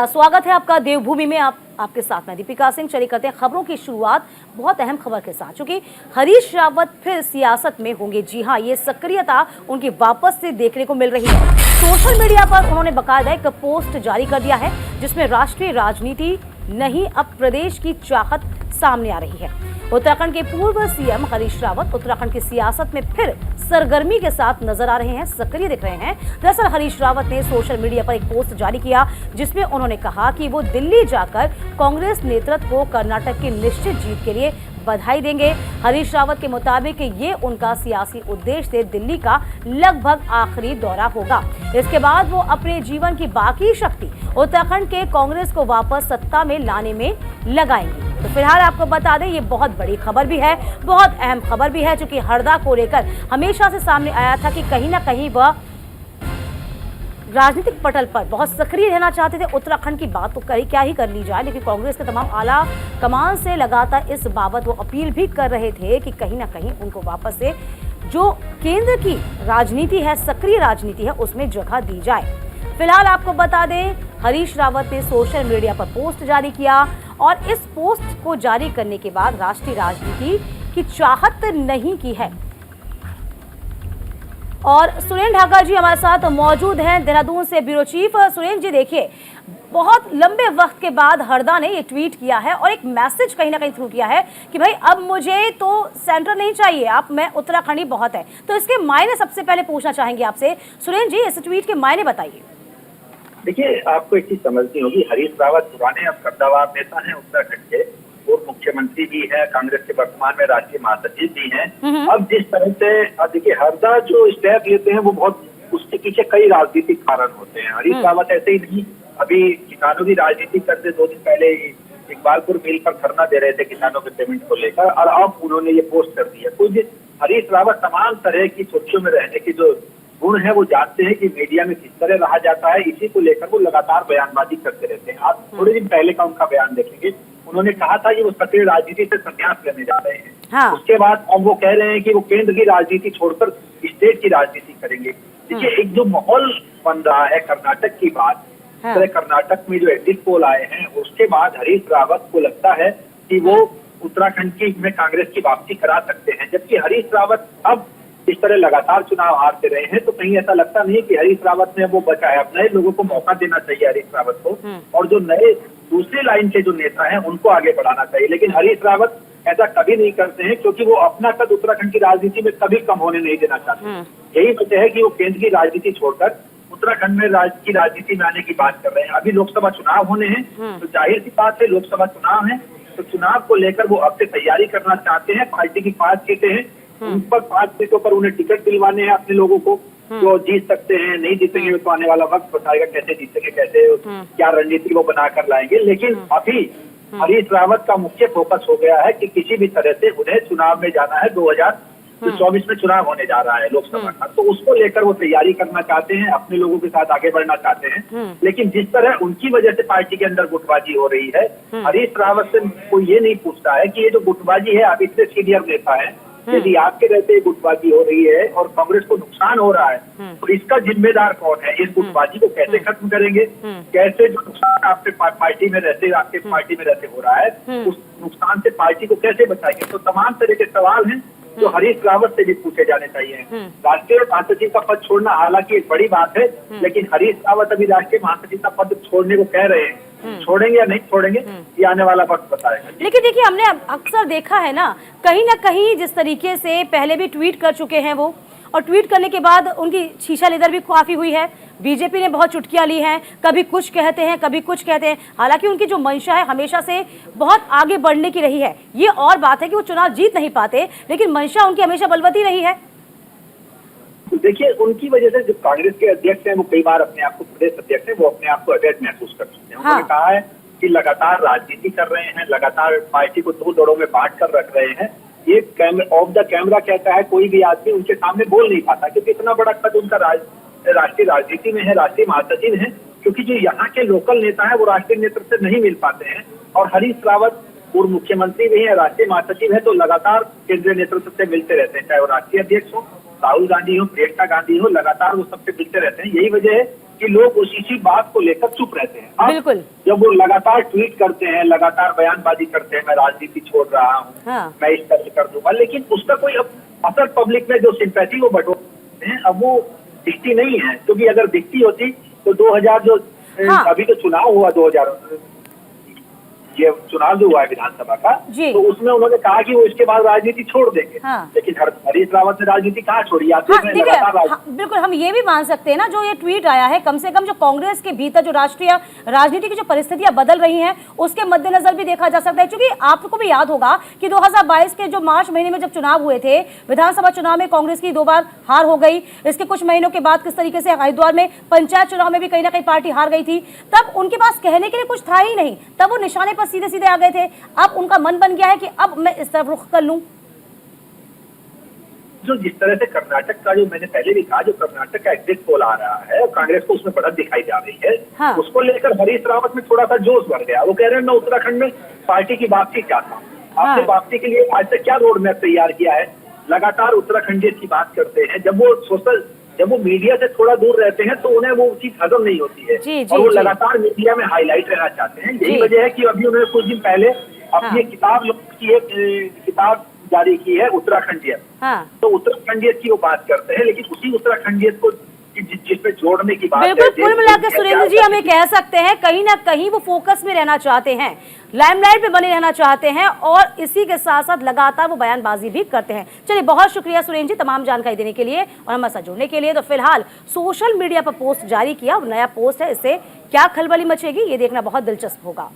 नमस्कार, स्वागत है आपका देवभूमि में। आपके साथ मैं दीपिका सिंह। चलिए करते हैं खबरों की शुरुआत बहुत अहम खबर के साथ, क्योंकि हरीश रावत फिर सियासत में होंगे। जी हां, ये सक्रियता उनकी वापस से देखने को मिल रही है। सोशल मीडिया पर उन्होंने बाकायदा एक पोस्ट जारी कर दिया है, जिसमें राष्ट्रीय राजनीति नहीं अब प्रदेश की चाहत सामने आ रही है। उत्तराखंड के पूर्व सीएम हरीश रावत उत्तराखंड की सियासत में फिर सरगर्मी के साथ नजर आ रहे हैं, सक्रिय दिख रहे हैं। दरअसल हरीश रावत ने सोशल मीडिया पर एक पोस्ट जारी किया, जिसमें उन्होंने कहा कि वो दिल्ली जाकर कांग्रेस नेतृत्व को कर्नाटक की निश्चित जीत के लिए बधाई देंगे। हरीश रावत के मुताबिक ये उनका सियासी उद्देश्य से दिल्ली का लगभग आखिरी दौरा होगा। इसके बाद वो अपने जीवन की बाकी शक्ति उत्तराखंड के कांग्रेस को वापस सत्ता में लाने में लगाएंगे। तो फिलहाल आपको बता दें, ये बहुत बड़ी खबर भी है, बहुत अहम खबर भी है, क्योंकि हरदा को लेकर हमेशा से सामने आया था कि कहीं ना कहीं वह राजनीतिक पटल पर बहुत सक्रिय रहना चाहते थे। उत्तराखंड की बात तो क्या ही कर ली जाए, लेकिन कांग्रेस के तमाम आला कमान से लगातार इस बाबत वो अपील भी कर रहे थे कि कहीं ना कहीं उनको वापस से जो केंद्र की राजनीति है, सक्रिय राजनीति है, उसमें जगह दी जाए। फिलहाल आपको बता दें, हरीश रावत ने सोशल मीडिया पर पोस्ट जारी किया और इस पोस्ट को जारी करने के बाद राष्ट्रीय राजनीति की चाहत नहीं की है। और सुरेंद्र ढाका जी हमारे साथ मौजूद हैं, देहरादून से ब्यूरो चीफ। सुरेंद्र जी, देखिए, बहुत लंबे वक्त के बाद हरदा ने ये ट्वीट किया है और एक मैसेज कहीं ना कहीं थ्रू किया है कि भाई अब मुझे तो सेंटर नहीं चाहिए, आप मैं उत्तराखंडी बहुत है। तो इसके मायने सबसे पहले पूछना चाहेंगे आपसे। सुरेंद्र जी, इस ट्वीट के मायने बताइए। देखिए, आपको एक चीज समझनी होगी, हरीश रावत पुराने अब कद्दावर नेता हैं उत्तराखंड के, पूर्व मुख्यमंत्री भी है, कांग्रेस के वर्तमान में राष्ट्रीय महासचिव भी हैं। अब जिस तरह से देखिए हरदा जो स्टेप लेते हैं वो बहुत, उसके पीछे कई राजनीतिक कारण होते हैं। हरीश रावत ऐसे ही नहीं, अभी किसानों की राजनीति करते 2 दिन पहले इकबालपुर मिल पर धरना दे रहे थे किसानों के पेमेंट को लेकर, और अब उन्होंने ये पोस्ट कर दिया। कुछ हरीश रावत तमाम तरह की सोचों में रहने की जो गुण है वो जानते हैं कि मीडिया में किस तरह रहा जाता है, इसी को लेकर वो लगातार बयानबाजी करते रहते हैं। आप थोड़े दिन पहले का उनका बयान देखेंगे, उन्होंने कहा था कि वो सक्रिय राजनीति से संन्यास लेने जा रहे हैं। हाँ। उसके बाद अब वो कह रहे हैं कि वो केंद्र की राजनीति छोड़कर स्टेट की राजनीति करेंगे। देखिए, एक जो माहौल बन रहा है कर्नाटक की बात, हाँ। कर्नाटक में जो एग्जिट पोल आए हैं उसके बाद हरीश रावत को लगता है कि वो उत्तराखंड की में कांग्रेस की वापसी करा सकते हैं। जबकि हरीश रावत अब इस तरह लगातार चुनाव हारते रहे हैं, तो कहीं ऐसा लगता नहीं कि हरीश रावत ने वो बचा है। अब नए लोगों को मौका देना चाहिए हरीश रावत को, और जो नए दूसरी लाइन के जो नेता हैं उनको आगे बढ़ाना चाहिए। लेकिन हरीश रावत ऐसा कभी नहीं करते हैं, क्योंकि वो अपना कद उत्तराखंड की राजनीति में कभी कम होने नहीं देना चाहते। यही वजह है कि वो केंद्र की राजनीति छोड़कर उत्तराखंड में की राजनीति में आने की बात कर रहे हैं। अभी लोकसभा चुनाव होने हैं, तो जाहिर सी बात है लोकसभा चुनाव है, तो चुनाव को लेकर वो अब से तैयारी करना चाहते हैं। पार्टी की 5 सीटें हैं, उन पर 5 सीटों पर उन्हें टिकट दिलवाने हैं अपने लोगों को, जो जीत सकते हैं। नहीं जीतेंगे तो आने वाला वक्त बताएगा कैसे जीतेंगे, कैसे क्या रणनीति वो बनाकर लाएंगे। लेकिन अभी हरीश रावत का मुख्य फोकस हो गया है कि किसी भी तरह से उन्हें चुनाव में जाना है। 2024 में चुनाव होने जा रहा है लोकसभा का, तो उसको लेकर वो तैयारी करना चाहते हैं, अपने लोगों के साथ आगे बढ़ना चाहते हैं। लेकिन जिस तरह उनकी वजह से पार्टी के अंदर गुटबाजी हो रही है, हरीश रावत से कोई ये नहीं पूछता है कि ये जो गुटबाजी है, आप इतने सीनियर नेता है, यदि आपके रहते गुटबाजी हो रही है और कांग्रेस को नुकसान हो रहा है, तो इसका जिम्मेदार कौन है? इस गुटबाजी को कैसे खत्म करेंगे? कैसे जो नुकसान आपके पार्टी में रहते हो रहा है, उस नुकसान से पार्टी को कैसे बचाएंगे? तो तमाम तरह के सवाल हैं जो हरीश रावत से भी पूछे जाने चाहिए। राष्ट्रीय महासचिव का पद छोड़ना हालांकि एक बड़ी बात है, लेकिन हरीश रावत अभी राष्ट्रीय महासचिव का पद छोड़ने को कह रहे हैं। छोड़ेंगे या नहीं छोड़ेंगे, ये आने वाला वक्त बताएगा। लेकिन देखिए, हमने अक्सर देखा है ना कहीं जिस तरीके से पहले भी ट्वीट कर चुके हैं वो, और ट्वीट करने के बाद उनकी शीशा लेदर भी काफी हुई है। बीजेपी ने बहुत चुटकियां ली हैं, कभी कुछ कहते हैं, कभी कुछ कहते हैं। हालांकि उनकी जो मंशा है हमेशा से बहुत आगे बढ़ने की रही है। ये और बात है कि वो चुनाव जीत नहीं पाते, लेकिन मंशा उनकी हमेशा बलवती रही है। देखिए, उनकी वजह से जो कांग्रेस के अध्यक्ष हैं वो कई बार अपने आप को, प्रदेश अध्यक्ष हैं, वो अपने आप को अवैध महसूस कर चुके हैं। उन्होंने कहा है कि लगातार राजनीति कर रहे हैं, लगातार पार्टी को 2 दौड़ों में बांट कर रख रहे हैं। ये ऑफ द कैमरा कहता है, कोई भी आदमी उनके सामने बोल नहीं पाता, क्योंकि इतना बड़ा कद उनका राष्ट्रीय राजनीति में है, राष्ट्रीय महासचिव है। क्योंकि जो यहाँ के लोकल नेता है वो राष्ट्रीय नेतृत्व से नहीं मिल पाते हैं, और हरीश रावत पूर्व मुख्यमंत्री भी है, राष्ट्रीय महासचिव है, तो लगातार केंद्रीय नेतृत्व से मिलते रहते हैं, चाहे वो राष्ट्रीय अध्यक्ष हो, राहुल गांधी हो, प्रियंका गांधी हो, लगातार वो सबसे मिलते रहते हैं। यही वजह है कि लोग इसी बात को लेकर चुप रहते हैं। अब बिल्कुल। जब वो लगातार ट्वीट करते हैं, लगातार बयानबाजी करते हैं, मैं राजनीति छोड़ रहा हूँ, हाँ। मैं इस तरह कर दूंगा, लेकिन उसका कोई अब असर पब्लिक में जो सिंपैथी वो बटोरते हैं, अब वो दिखती नहीं है। क्योंकि अगर दिखती होती तो 2000 जो हाँ। अभी तो चुनाव हुआ 2000 ये चुनाव जो हुआ है विधानसभा का, जी। तो उसमें उन्होंने कहा कि वो इसके बाद राजनीति छोड़ देंगे। हाँ। लेकिन हरीश रावत ने राजनीति कहाँ छोड़ी? आप हाँ, देख रहे हैं देखिए, लगातार हाँ, बिल्कुल हम ये भी मान सकते हैं ना, जो ये ट्वीट आया है, कम से कम जो कांग्रेस के भीतर जो राष्ट्रीय राजनीति की जो परिस्थितियां बदल रही हैं उसके मद्देनजर भी देखा जा सकता है। क्योंकि आपको भी याद होगा कि 2022 के जो मार्च महीने में जब चुनाव हुए थे, विधानसभा चुनाव में कांग्रेस की 2 बार हार हो गई। इसके कुछ महीनों के बाद किस तरीके से हरिद्वार में पंचायत चुनाव में भी कहीं ना कहीं पार्टी हार गई थी, तब उनके पास कहने के लिए कुछ था ही नहीं, तब वो निशाने पर सीधे सीधे आ गए थे। अब उनका मन बन गया है कि अब मैं इस तरफ रुख कर लूं। जो जिस तरह से कर्नाटक का, जो मैंने पहले भी कहा, जो कर्नाटक का एग्जिट पोल आ रहा है और कांग्रेस को उसमें बढ़त दिखाई जा रही है, हाँ। उसको लेकर हरीश रावत में थोड़ा सा जोश बढ़ गया। वो कह रहे हैं मैं उत्तराखंड में पार्टी की वापसी चाहता हूँ। आपने हाँ। वापसी के लिए आज तक क्या रोड मैप तैयार किया है? लगातार उत्तराखंडियत की बात करते हैं। जब वो मीडिया से थोड़ा दूर रहते हैं तो उन्हें वो चीज हजम नहीं होती है, जी, जी, और वो जी। लगातार मीडिया में हाईलाइट रहना चाहते हैं। यही जी। वजह है कि अभी उन्होंने कुछ दिन पहले अपनी किताब जारी की है, उत्तराखंडियत। हाँ। तो उत्तराखंडियत की वो बात करते हैं, लेकिन उसी उत्तराखंडियत को जिसमें जोड़ने की बात बिल्कुल, कुल मिलाकर सुरेंद्र जी हम ये कह सकते हैं कहीं ना कहीं वो फोकस में रहना चाहते हैं, लाइमलाइट में बने रहना चाहते हैं, और इसी के साथ साथ लगातार वो बयानबाजी भी करते हैं। चलिए, बहुत शुक्रिया सुरेंद्र जी तमाम जानकारी देने के लिए और हमारे साथ जुड़ने के लिए। तो फिलहाल सोशल मीडिया पर पोस्ट जारी किया, नया पोस्ट है, इससे क्या खलबली मचेगी ये देखना बहुत दिलचस्प होगा।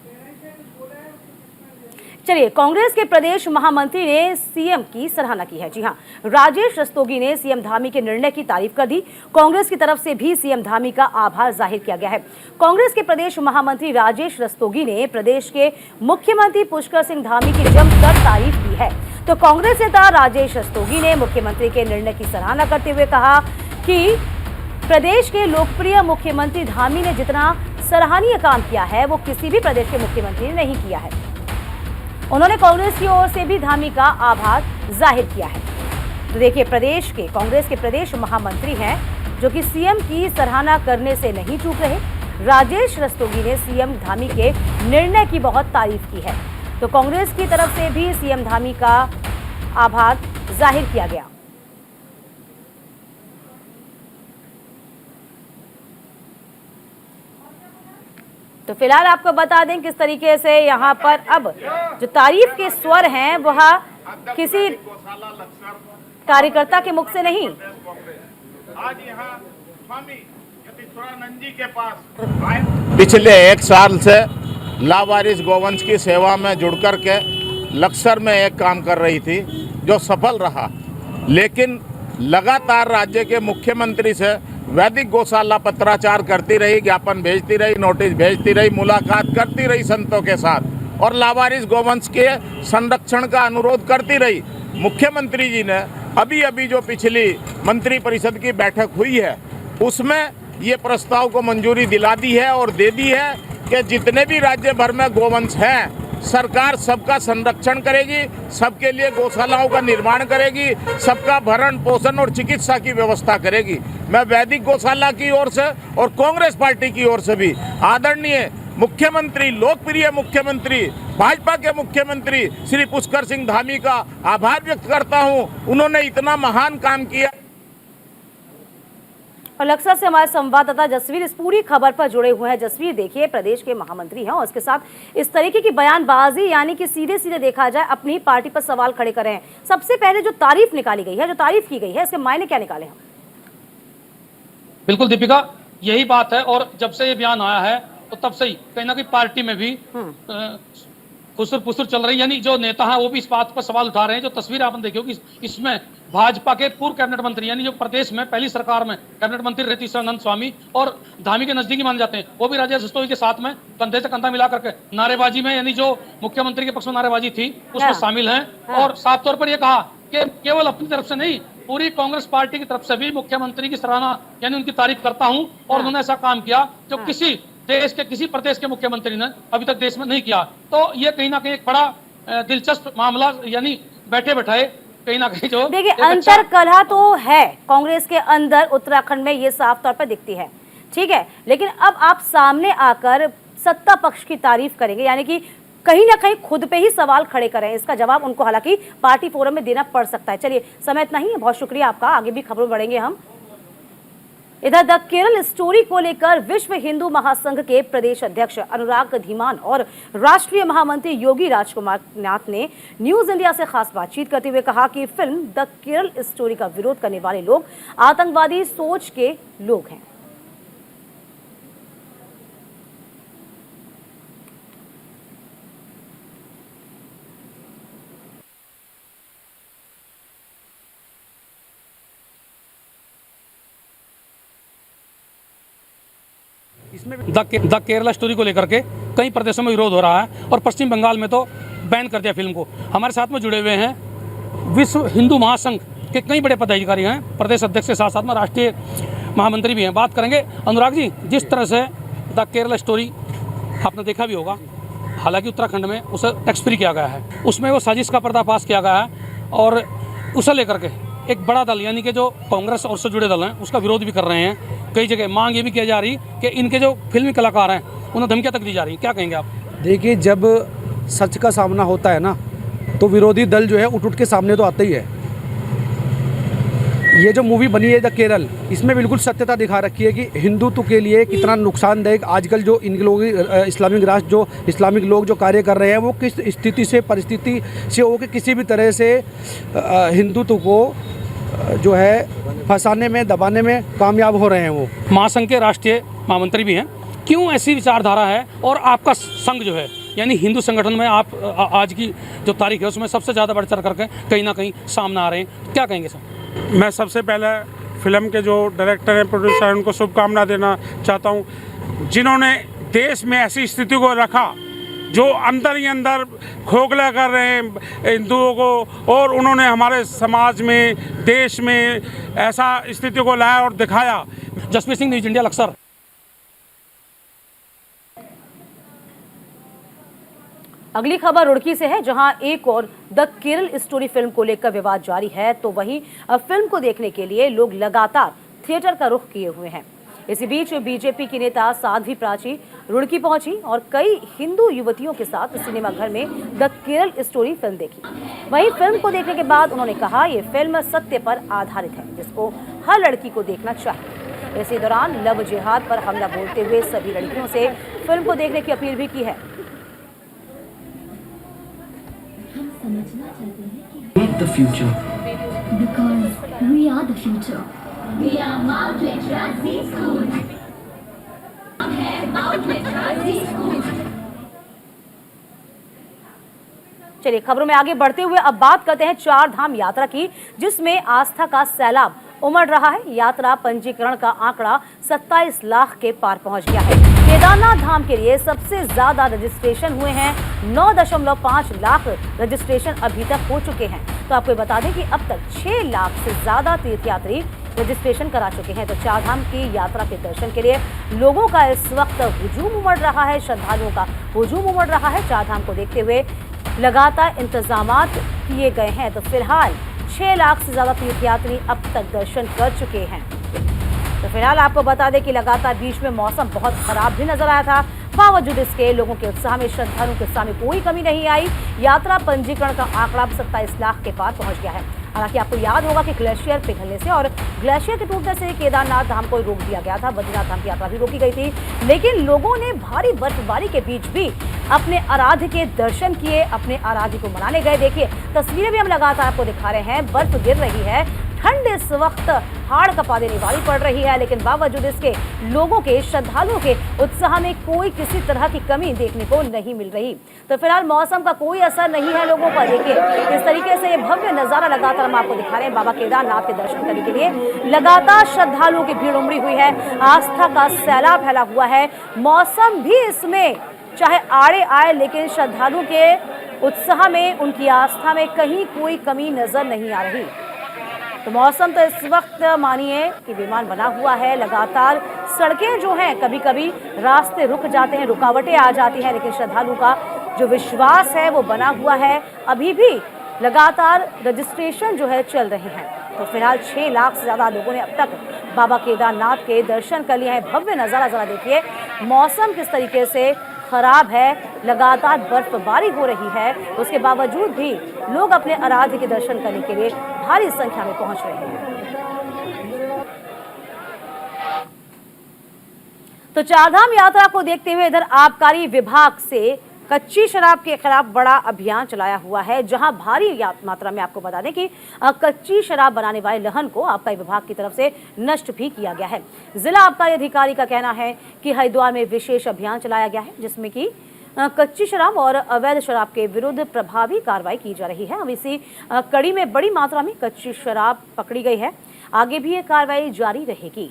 चलिए, कांग्रेस के प्रदेश महामंत्री ने सीएम की सराहना की है। जी हां, राजेश रस्तोगी ने सीएम धामी के निर्णय की तारीफ कर दी। कांग्रेस की तरफ से भी सीएम धामी का आभार जाहिर किया गया है। कांग्रेस के प्रदेश महामंत्री राजेश रस्तोगी ने प्रदेश के मुख्यमंत्री पुष्कर सिंह धामी की जमकर तारीफ की है। तो कांग्रेस नेता राजेश रस्तोगी ने मुख्यमंत्री के निर्णय की सराहना करते हुए कहा कि प्रदेश के लोकप्रिय मुख्यमंत्री धामी ने जितना सराहनीय काम किया है वो किसी भी प्रदेश के मुख्यमंत्री ने नहीं किया है। उन्होंने कांग्रेस की ओर से भी धामी का आभार जाहिर किया है। तो देखिए, कांग्रेस के प्रदेश महामंत्री हैं जो कि सीएम की सराहना करने से नहीं चूक रहे। राजेश रस्तोगी ने सीएम धामी के निर्णय की बहुत तारीफ की है। तो कांग्रेस की तरफ से भी सीएम धामी का आभार जाहिर किया गया। तो फिलहाल आपको बता दें किस तरीके से यहाँ पर अब जो तारीफ के स्वर हैं वह किसी कार्यकर्ता के मुख से नहीं, आज यहाँ स्वामी यतीश्वरानंद जी के पास पिछले 1 साल से लावारिस गौवंश की सेवा में जुड़ कर के लक्सर में एक काम कर रही थी जो सफल रहा, लेकिन लगातार राज्य के मुख्यमंत्री से वैदिक गौशाला पत्राचार करती रही, ज्ञापन भेजती रही, नोटिस भेजती रही, मुलाकात करती रही संतों के साथ और लावारिस गौवंश के संरक्षण का अनुरोध करती रही। मुख्यमंत्री जी ने अभी जो पिछली मंत्री परिषद की बैठक हुई है उसमें ये प्रस्ताव को मंजूरी दिला दी है और दे दी है कि जितने भी राज्य भर में गौवंश हैं सरकार सबका संरक्षण करेगी, सबके लिए गौशालाओं का निर्माण करेगी, सबका भरण पोषण और चिकित्सा की व्यवस्था करेगी। मैं वैदिक गौशाला की ओर से और कांग्रेस पार्टी की ओर से भी आदरणीय मुख्यमंत्री, लोकप्रिय मुख्यमंत्री, भाजपा के मुख्यमंत्री श्री पुष्कर सिंह धामी का आभार व्यक्त करता हूं। उन्होंने इतना महान काम किया। और लक्सर से हमारे संवाददाता जसवीर इस पूरी खबर पर जुड़े हुए हैं। जसवीर, देखिए, प्रदेश के महामंत्री हैं और इसके साथ इस तरीके की बयानबाजी, यानी कि सीधे सीधे देखा जाए अपनी ही पार्टी पर सवाल खड़े कर रहे हैं। सबसे पहले जो तारीफ निकाली गई है, जो तारीफ की गई है, इसके मायने क्या निकाले हैं? बिल्कुल दीपिका, यही बात है। और जब से ये बयान आया है तो तब से ही कहीं ना कहीं पार्टी में भी खुसर पुसर चल रही, यानी जो नेता हैं वो भी इस बात पर सवाल उठा रहे हैं। जो तस्वीर आपने देखी होगी, इसमें भाजपा के पूर्व कैबिनेट मंत्री, यानी जो प्रदेश में पहली सरकार में कैबिनेट मंत्री यतीश्वरानंद स्वामी और धामी के नजदीकी माने जाते हैं, वो भी राजेश रस्तोगी के साथ में कंधे से कंधा मिला करके नारेबाजी में, यानी जो मुख्यमंत्री के पक्ष में नारेबाजी थी उसमें शामिल हैं। और साफ तौर पर यह कहा कि केवल अपनी तरफ से नहीं, पूरी कांग्रेस पार्टी की तरफ से भी मुख्यमंत्री की सराहना, यानी उनकी तारीफ करता हूं। और उन्होंने ऐसा काम किया जो किसी देश के, किसी प्रदेश के मुख्यमंत्री ने अभी तक देश में नहीं किया। तो ये कहीं ना कहीं एक बड़ा दिलचस्प मामला, यानी बैठे बैठाए कहीं ना कहीं जो देखिए अंतर कलह तो है कांग्रेस के अंदर उत्तराखंड में, ये साफ तौर पर दिखती है। ठीक है, लेकिन अब आप सामने आकर सत्ता पक्ष की तारीफ करेंगे, यानी कि कहीं ना कहीं खुद पे ही सवाल खड़े करें। इसका जवाब उनको हालांकि पार्टी फोरम में देना पड़ सकता है। चलिए, समय इतना ही है, बहुत शुक्रिया आपका, आगे भी खबरों बढ़ेंगे हम। इधर द केरल स्टोरी को लेकर विश्व हिंदू महासंघ के प्रदेश अध्यक्ष अनुराग धीमान और राष्ट्रीय महामंत्री योगी राजकुमार नाथ ने न्यूज इंडिया से खास बातचीत करते हुए कहा कि फिल्म द केरल स्टोरी का विरोध करने वाले लोग आतंकवादी सोच के लोग हैं। द केरला स्टोरी को लेकर के कई प्रदेशों में विरोध हो रहा है और पश्चिम बंगाल में तो बैन कर दिया फिल्म को। हमारे साथ में जुड़े हुए हैं विश्व हिंदू महासंघ के कई बड़े पदाधिकारी हैं, प्रदेश अध्यक्ष के साथ साथ में राष्ट्रीय महामंत्री भी हैं। बात करेंगे अनुराग जी, जिस तरह से द केरला स्टोरी आपने देखा भी होगा, हालांकि उत्तराखंड में उसे टैक्स फ्री किया गया है, उसमें वो साजिश का पर्दाफाश किया गया है और उसे लेकर के एक बड़ा दल यानी कि जो कांग्रेस और से जुड़े दल हैं उसका विरोध भी कर रहे हैं। कई जगह मांग ये भी की जा रही कि इनके जो फिल्मी कलाकार हैं उन्हें धमकियां तक दी जा रही। क्या कहेंगे आप? देखिए, जब सच का सामना होता है ना, तो विरोधी दल जो है उठ के सामने तो आते ही है। ये जो मूवी बनी है द केरल, इसमें बिल्कुल सत्यता दिखा रखी है कि हिंदुत्व के लिए कितना नुकसानदायक आजकल जो इन लोग इस्लामिक राष्ट्र, जो इस्लामिक लोग जो कार्य कर रहे हैं, वो किस स्थिति से परिस्थिति से होकर किसी भी तरह से हिंदुत्व को जो है फंसाने में, दबाने में कामयाब हो रहे हैं। वो महासंघ के राष्ट्रीय महामंत्री भी हैं। क्यों ऐसी विचारधारा है और आपका संघ जो है यानी हिंदू संगठन में आप आज की जो तारीख है उसमें सबसे ज़्यादा बढ़ चढ़ करके कहीं ना कहीं सामने आ रहे हैं, क्या कहेंगे सर? मैं सबसे पहले फिल्म के जो डायरेक्टर हैं, प्रोड्यूसर हैं, उनको शुभकामना देना चाहता हूं, जिन्होंने देश में ऐसी स्थिति को रखा जो अंदर ही अंदर खोखला कर रहे हैं हिंदुओं को, और उन्होंने हमारे समाज में, देश में ऐसा स्थिति को लाया और दिखाया। Jaspreet Singh, news India, Laksar. अगली खबर रुड़की से है, जहां एक और द केरल स्टोरी फिल्म को लेकर विवाद जारी है, तो वहीं अब फिल्म को देखने के लिए लोग लगातार थिएटर का रुख किए हुए हैं। इसी बीच बीजेपी की नेता साध्वी प्राची रुड़की पहुंची और कई हिंदू युवतियों के साथ सिनेमा घर में द केरल स्टोरी फिल्म देखी। वहीं फिल्म को देखने के बाद उन्होंने कहा, ये फिल्म सत्य पर आधारित है जिसको हर लड़की को देखना चाहिए। इसी दौरान लव जिहाद पर हमला बोलते हुए सभी लड़कियों से फिल्म को देखने की अपील भी की है। Make the future. Because we are the future. We are Mount Literacy School. Mount Literacy School. चलिए, खबरों में आगे बढ़ते हुए अब बात करते हैं चार धाम यात्रा की, जिसमें आस्था का सैलाब उमड़ रहा है। यात्रा पंजीकरण का आंकड़ा 27 लाख के पार पहुंच गया है। केदारनाथ धाम के लिए सबसे ज्यादा रजिस्ट्रेशन हुए हैं, 9.5 लाख रजिस्ट्रेशन अभी तक हो चुके हैं। तो आपको बता दें कि अब तक 6 लाख से ज्यादा तीर्थयात्री रजिस्ट्रेशन करा चुके हैं। तो चार धाम की यात्रा के दर्शन के लिए लोगों का इस वक्त हुजूम उमड़ रहा है, श्रद्धालुओं का हुजूम उमड़ रहा है। चार धाम को देखते हुए लगातार इंतजामात किए गए हैं। तो फिलहाल 6 लाख से ज्यादा तीर्थयात्री अब तक दर्शन कर चुके हैं। तो फिलहाल आपको बता दें कि लगातार बीच में मौसम बहुत खराब भी नजर आया था, बावजूद इसके लोगों के उत्साह में, श्रद्धालुओं के उत्साह में कोई कमी नहीं आई। यात्रा पंजीकरण का आंकड़ा 27 लाख के पार पहुंच गया है। हालांकि आपको याद होगा कि ग्लेशियर पिघलने से और ग्लेशियर के टूटने से केदारनाथ धाम को रोक दिया गया था, बद्रीनाथ धाम की यात्रा भी रोकी गई थी। लेकिन लोगों ने भारी बर्फबारी के बीच भी अपने आराध्य के दर्शन किए, अपने आराध्य को मनाने गए। देखिए, तस्वीरें भी हम लगातार आपको दिखा रहे हैं, बर्फ गिर रही है, ठंड इस वक्त हाड़ कपा देने वाली पड़ रही है, लेकिन बावजूद इसके लोगों के, श्रद्धालुओं के उत्साह में कोई किसी तरह की कमी देखने को नहीं मिल रही। तो फिलहाल मौसम का कोई असर नहीं है लोगों पर। देखिए, इस तरीके से ये भव्य नजारा लगातार हम आपको दिखा रहे हैं। बाबा केदारनाथ के दर्शन करने के लिए लगातार श्रद्धालुओं की भीड़ उमड़ी हुई है, आस्था का सैलाब फैला हुआ है। मौसम भी इसमें चाहे आड़े आए, लेकिन श्रद्धालुओं के उत्साह में, उनकी आस्था में कहीं कोई कमी नजर नहीं आ रही। तो मौसम तो इस वक्त मानिए कि विमान बना हुआ है। लगातार सड़कें जो हैं, कभी कभी रास्ते रुक जाते हैं, रुकावटें आ जाती हैं, लेकिन श्रद्धालुओं का जो विश्वास है वो बना हुआ है। अभी भी लगातार रजिस्ट्रेशन जो है चल रहे हैं। तो फिलहाल 6 लाख से ज़्यादा लोगों ने अब तक बाबा केदारनाथ के दर्शन कर लिए हैं। भव्य नज़ारा जरा देखिए, मौसम किस तरीके से खराब है, लगातार बर्फबारी हो रही है, उसके बावजूद भी लोग अपने आराध्य के दर्शन करने के लिए भारी संख्या में पहुंच रहे हैं। तो चारधाम यात्रा को देखते हुए इधर आबकारी विभाग से कच्ची शराब के खिलाफ बड़ा अभियान चलाया हुआ है, जहां भारी मात्रा में, आपको बता दें कि कच्ची शराब बनाने वाले लहन को आबकारी विभाग की तरफ से नष्ट भी किया गया है। जिला आबकारी अधिकारी का कहना है कि हरिद्वार में विशेष अभियान चलाया गया है, जिसमें कि कच्ची शराब और अवैध शराब के विरुद्ध प्रभावी कार्रवाई की जा रही है। अब इसी कड़ी में बड़ी मात्रा में कच्ची शराब पकड़ी गई है। आगे भी ये कार्रवाई जारी रहेगी।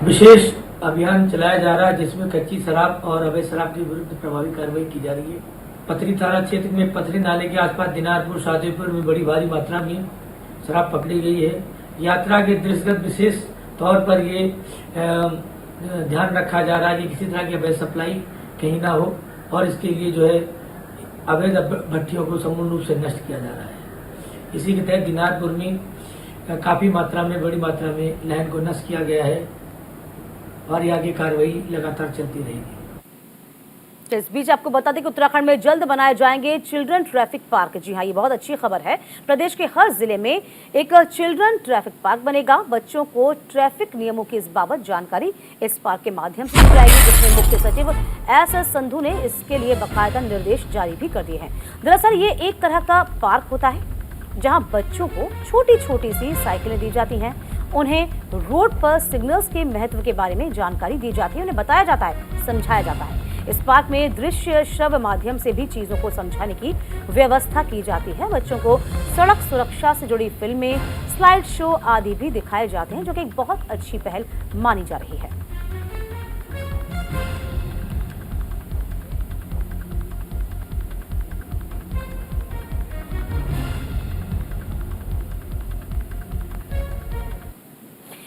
विशेष अभियान चलाया जा रहा है, जिसमें कच्ची शराब और अवैध शराब के विरुद्ध प्रभावी कार्रवाई की जा रही है। पथरी थाना क्षेत्र में पथरी नाले के आसपास दिनारपुर शाहजहाँपुर में बड़ी भारी मात्रा में शराब पकड़ी गई है। यात्रा के दृष्टिगत विशेष तौर पर ये ध्यान रखा जा रहा है कि किसी तरह की अवैध सप्लाई कहीं ना हो, और इसके लिए जो है अवैध भट्टियों को संपूर्ण रूप से नष्ट किया जा रहा है। इसी के तहत दिनारपुर में काफी मात्रा में, बड़ी मात्रा में लहन को नष्ट किया गया है और आगे कार्रवाई लगातार चलती रहेगी। इस बीच आपको बता दें कि उत्तराखंड में जल्द बनाए जाएंगे चिल्ड्रन ट्रैफिक पार्क। जी हाँ, ये बहुत अच्छी खबर है। प्रदेश के हर जिले में एक चिल्ड्रन ट्रैफिक पार्क बनेगा। बच्चों को ट्रैफिक नियमों की इस बाबत जानकारी इस पार्क के माध्यम से दी जाएगी, जिसमें मुख्य सचिव एस संधू ने इसके लिए बाकायदा निर्देश जारी भी कर दिए हैं। दरअसल ये एक तरह का पार्क होता है जहाँ बच्चों को छोटी छोटी सी साइकिलें दी जाती हैं, उन्हें रोड पर सिग्नल्स के महत्व के बारे में जानकारी दी जाती है, उन्हें बताया जाता है, समझाया जाता है। इस पार्क में दृश्य श्रव्य माध्यम से भी चीजों को समझाने की व्यवस्था की जाती है। बच्चों को सड़क सुरक्षा से जुड़ी फिल्में, स्लाइड शो आदि भी दिखाए जाते हैं, जो कि एक बहुत अच्छी पहल मानी जा रही है।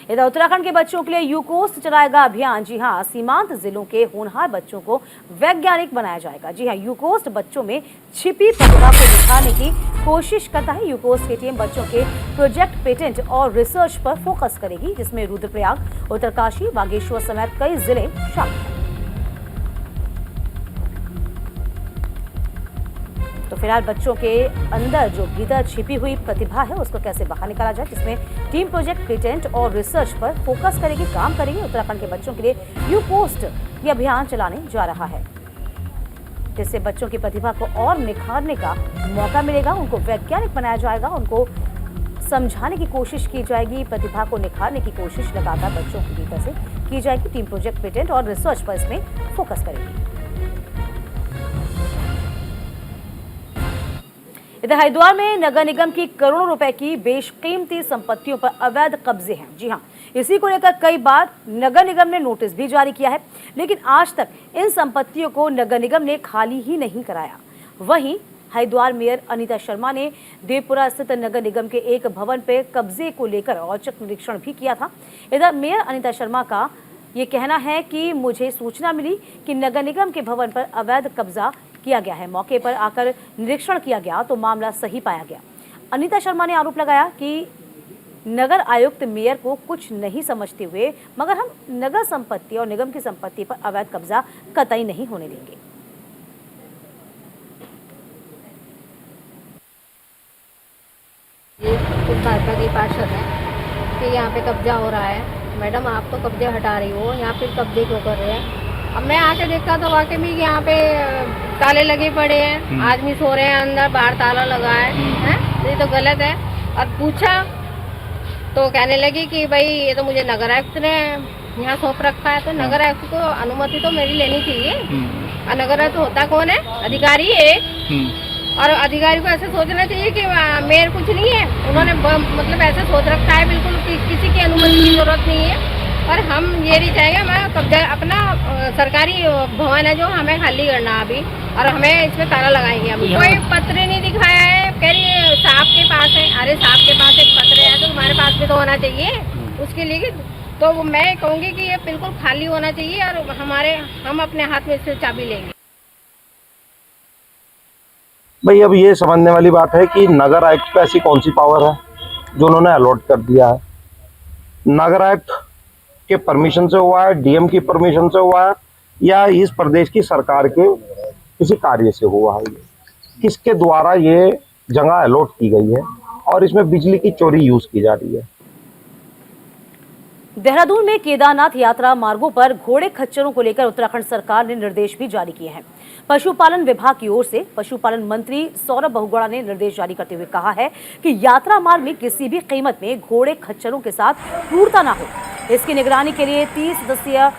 इधर उत्तराखंड के बच्चों के लिए यूकोस्ट चलाएगा अभियान। जी हाँ, सीमांत जिलों के होनहार बच्चों को वैज्ञानिक बनाया जाएगा। जी हाँ, यूकोस्ट बच्चों में छिपी प्रतिभा को दिखाने की कोशिश करता है। यूकोस्ट की टीम बच्चों के प्रोजेक्ट, पेटेंट और रिसर्च पर फोकस करेगी, जिसमें रुद्रप्रयाग, उत्तरकाशी, बागेश्वर समेत कई जिले शामिल हैं। तो फिलहाल बच्चों के अंदर जो भीतर छिपी हुई प्रतिभा है उसको कैसे बाहर निकाला जाए, जिसमें टीम प्रोजेक्ट, पेटेंट और रिसर्च पर फोकस करेगी, काम करेगी। उत्तराखंड के बच्चों के लिए यूकोस्ट ये अभियान चलाने जा रहा है, जिससे बच्चों की प्रतिभा को और निखारने का मौका मिलेगा। उनको वैज्ञानिक बनाया जाएगा, उनको समझाने की कोशिश की जाएगी, प्रतिभा को निखारने की कोशिश लगातार बच्चों के भीतर से की जाएगी। टीम प्रोजेक्ट, पेटेंट और रिसर्च पर इसमें फोकस करेगी। इधर हरिद्वार में नगर निगम की करोड़ों रुपए की बेशकीमती संपत्तियों पर अवैध कब्जे हैं। जी हां, इसी को लेकर कई बार नगर निगम ने नोटिस भी जारी किया है, लेकिन आज तक इन संपत्तियों को नगर निगम ने खाली ही नहीं कराया। वहीं हरिद्वार मेयर अनीता शर्मा ने देवपुरा स्थित नगर निगम के एक भवन पर कब्जे को लेकर औचक निरीक्षण भी किया था। इधर मेयर अनीता शर्मा का ये कहना है कि मुझे सूचना मिली कि नगर निगम के भवन पर अवैध कब्जा किया गया है। मौके पर आकर निरीक्षण किया गया तो मामला सही पाया गया। अनीता शर्मा ने आरोप लगाया कि नगर आयुक्त मेयर को कुछ नहीं समझते हुए, मगर हम नगर संपत्ति और निगम की संपत्ति पर अवैध कब्जा कतई नहीं होने देंगे। ये कुछ भाजपा के पार्षद हैं कि यहाँ पे कब्जा हो रहा है। मैडम, आप तो कब्जे हटा रही हो, यहाँ पे कब्जे क्यों कर रहे हैं? अब मैं आके देखा तो वाकई में यहाँ पे ताले लगे पड़े हैं, आदमी सो रहे हैं अंदर, बाहर ताला लगा है? ये तो गलत है। और पूछा तो कहने लगी कि भाई ये तो मुझे नगर आयुक्त ने यहाँ सौंप रखा है, तो नगर आयुक्त को अनुमति तो मेरी लेनी चाहिए। और नगर आयुक्त होता कौन है? अधिकारी है। और अधिकारी को ऐसे सोचना चाहिए कि मेयर कुछ नहीं है, उन्होंने मतलब ऐसे सोच रखा है बिल्कुल कि किसी की अनुमति की जरूरत नहीं है। और हम ये नहीं चाहेंगे, हमें कब्जा अपना सरकारी भवन है जो हमें खाली करना अभी, और हमें इसमें ताला लगाएंगे। अभी कोई पत्र नहीं दिखाया है, कह रही है साहब के पास है। अरे साहब के पास एक पत्र है तो तुम्हारे पास भी तो होना चाहिए उसके लिए। तो मैं कहूँगी कि ये बिल्कुल खाली होना चाहिए और हम अपने हाथ में इससे चाबी लेंगे। भाई अब ये समझने वाली बात है कि नगर आयुक्त को ऐसी कौन सी पावर है जो उन्होंने अलॉट कर दिया है। नगर आयुक्त के परमिशन से हुआ है, डीएम की परमिशन से हुआ है, या इस प्रदेश की सरकार के किसी कार्य से हुआ है? किसके द्वारा ये जगह अलॉट की गई है और इसमें बिजली की चोरी यूज की जा रही है? देहरादून में केदारनाथ यात्रा मार्गों पर घोड़े खच्चरों को लेकर उत्तराखंड सरकार ने निर्देश भी जारी किए हैं। पशुपालन विभाग की ओर से पशुपालन मंत्री सौरभ बहुगुणा ने निर्देश जारी करते हुए कहा है कि यात्रा मार्ग में किसी भी कीमत में घोड़े खच्चरों के साथ क्रूरता न हो। इसकी निगरानी के लिए 30 सदस्यीय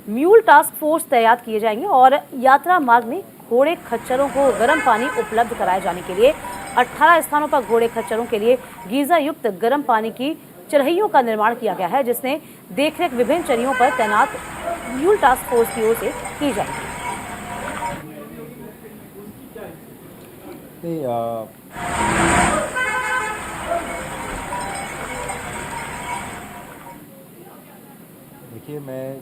म्यूल टास्क फोर्स तैयार किए जाएंगे और यात्रा मार्ग में घोड़े खच्चरों को गर्म पानी उपलब्ध कराए जाने के लिए 18 स्थानों पर घोड़े खच्चरों के लिए गीजर युक्त गर्म पानी की चरहियों का निर्माण किया गया है, जिसने देखरेख विभिन्न चरहियों पर तैनात म्यूल टास्क फोर्स की ओर से की जाएगी। देखिए, मैं